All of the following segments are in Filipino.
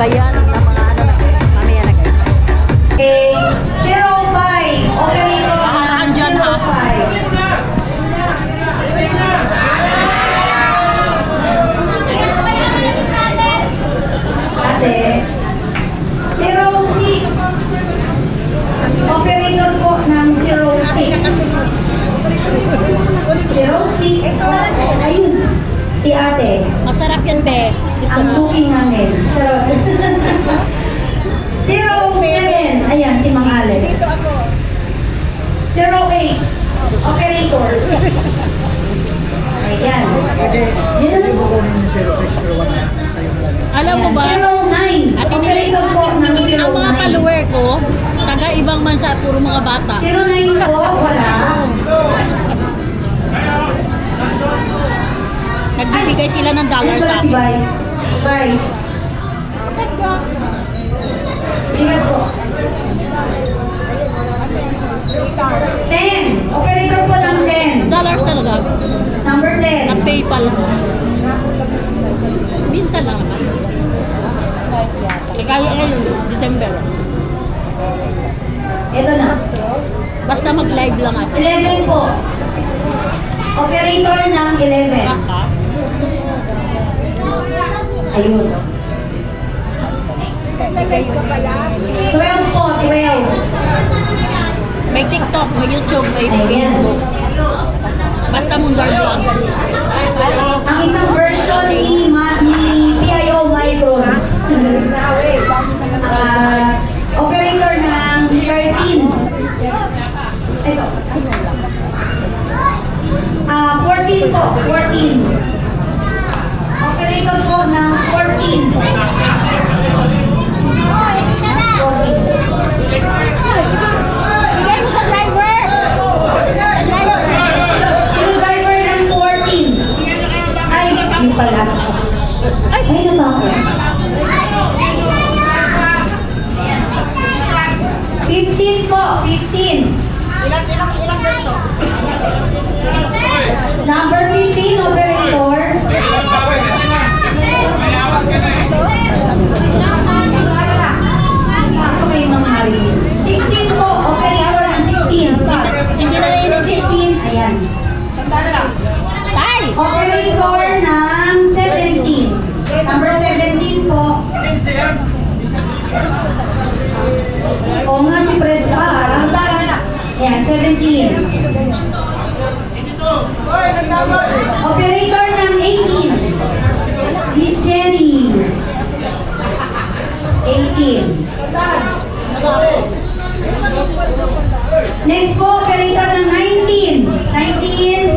Cagayan ng mga ano na mamaya na guys. Okay, 05. Operator Bahalaan dyan, ha? 05. Ate. 06. Operator po ng 06. 06. Ayun. Si ate. Masarap yan, be. Gusto Ang mo? suking namin. Charot. 07. Ayan, si Mang Alex. 08. Operator. Ayan. Yan na po. Alam mo ba? 09. At Operator po ng 09. ang mga follower ko, taga ibang bansa, puro mga bata. 09 po, wala. Nagbibigay sila ng dollar Ito sa si akin. Vice. Vice. Bigas po. 10. Operator po ng 10. Dollars talaga. Number 10. Ng PayPal. Minsan lang naman. Kaya ngayon, December. Ito na. Basta mag-live lang ako. 11 po. Operator ng 11. Kaka. Ayun. 12 po, 12. May TikTok, may YouTube, may Ayan. Facebook. Basta Mundar Vlogs. Ang isang version ni PIO Micron. Operator ng 13. Ito. 14 po, 14. Operator po ng 14. 14. Bigay mo sa driver! Sa driver! Sino driver ng 14? Ay, yun pala. Ay, na ba ako? 15 po, 15. Ilang ganito? Number 15, operator. Ako may mga hari. 16 po, operator ng 16. Hindi na rin 16, ayan. Tay! Operator ng 17. Number 17 po. Oo nga si Preska. Ayan, 17. Operator ng 18. Miss Jenny. 18. Next po, operator ng 19. 19.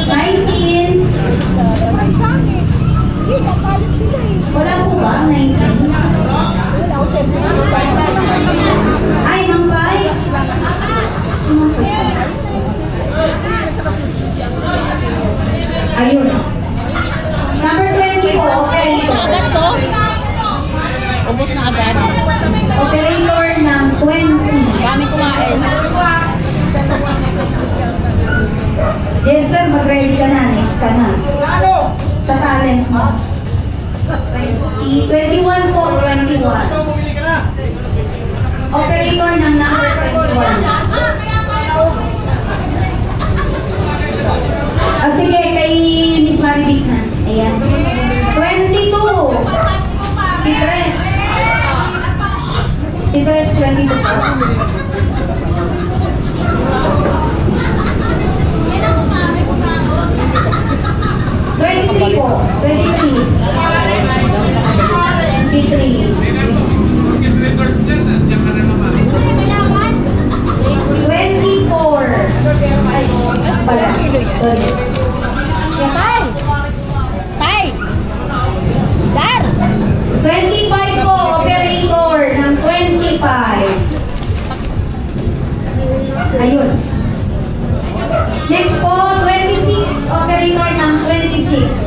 19. Wala po ba? 19. Ay, Mambay. Ayun. Number 20 po, Ubus na operator. agad to? Ubus na agad. Operator ng 20. Kami kumain. Jester, mag-ready ka na. Next ka na. Sa talent mo. 21 po, 21. Operator ng number 21. Sige, kay Miss Maribik na. Ayan. 22. Si Tres. Si Tres, 22 po. Po. 23. 24. Ay, pala. Sorry. Tay! Tay! Dar! 25 po, operator ng 25. Ayun. Next po, 26, operator ng 26.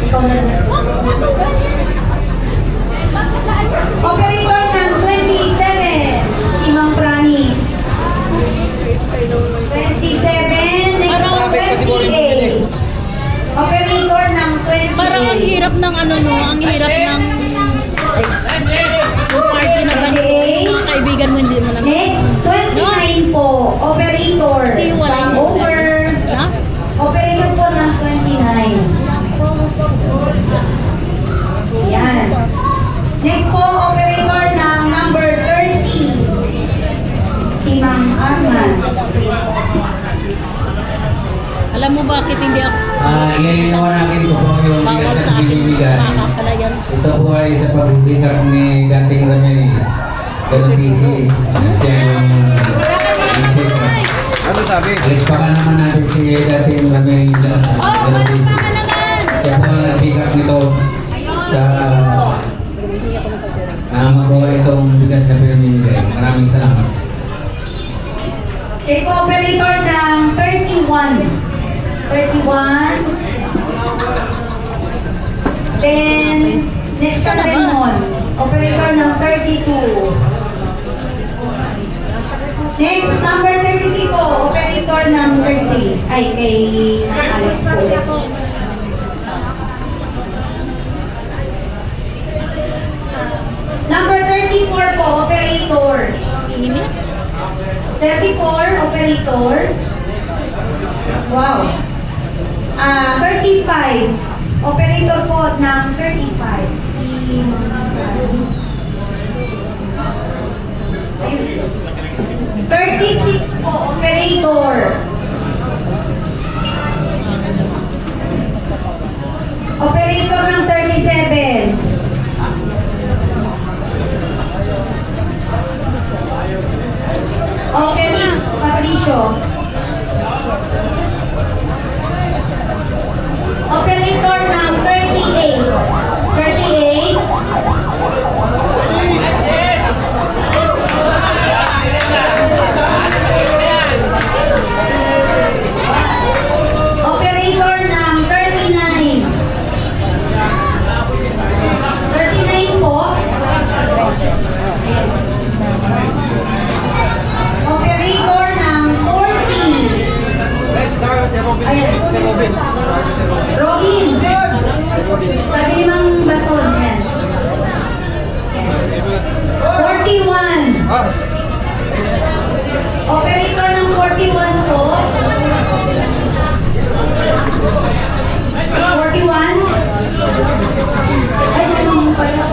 Ikaw na. Operator ng 27, si Mang Pranis. 27. Next po, Parang- 28. Operator ng 28. Parang ang hirap ng ano no, ang hirap ng yung party na ganito. Mga kaibigan mo hindi mo naman. Next, 29 po. Operator. Kasi wala yung over. Na? Operator po ng 29. Yan. Next po, operator ng number 30. Si Ma'am Arman. Alam mo bakit hindi ako Ngayon natin po yung bawal bigas sa na akin binibigay. makakapalayan? Ito po ay sa pagsisikap ni dating Ramel. Ganun busy. Siya yung isip. Ano sabi? Alis pa ka naman natin si dating Ramel. Ganun busy. Siya po ang nagsikap nito sa magawa itong bigas na binibigay. Maraming salamat. Okay po, operator ng 31. 31. Then, next Isa ka na ba? Raymond. Operator ng 32. Next, number 33 po. Operator ng 30. Ay, kay Alex po. Number 34 po, operator. 34, operator. Wow. 35. Operator po ng 35. Si Ma'am Sally. 36 po, operator. Operator ng 37. Okay, Miss Patricio. Operator ng 38. 38. Operator ng 39. 39 po. Operator ng 40. Ayan. Robin. Sabi ni Mang Bason. Yan. 41. Ah, Operator ng 41 po. 41. Ay, sabi mo pala.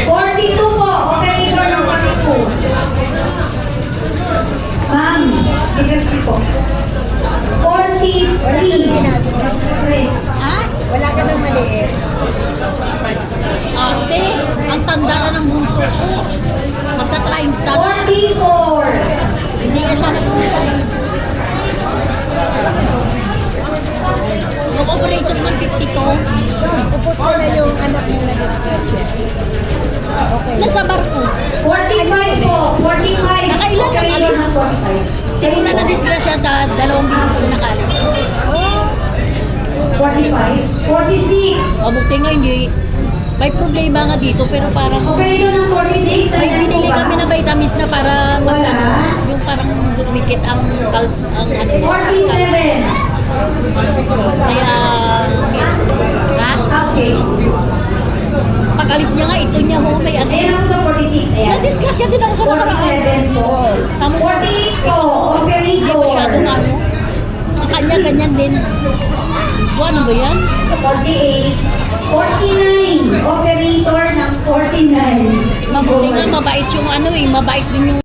42 po. Operator ng 42. Ma'am, bigas po. 43. Chris. Ha? Wala ka nang maliit. Ate, ang tanda na ng bunso ko. Magta-trying na. 44. Hindi ka siya nag-bunso. Yung operator ng 50 ko, Upos ko na yung anak mo na disgrasya. nasa barko. 45 po. 45. Nakailan ang Operator alis? ng 45. Simula na disgrasya sa 2 bisis na nakalis. 45. 46. O buti nga hindi. May problema nga dito pero parang Operator ng 46. may binili kami na vitamins na para Wala. yung parang dumikit ang ang ano niya. 47. Kaya ha? Okay. Pag alis niya nga ito niya ho may ano. Ayan ako sa 46. Ayan. Na-disgrasya din ako sa nakaraan. 47 po. Tama. 48 po. Hindi masyadong Operator. ano. Ang kanya ganyan din. Ano ba yan? 48. 49. Operator ng 49. Mabuti nga, mabait yung ano eh, mabait din yung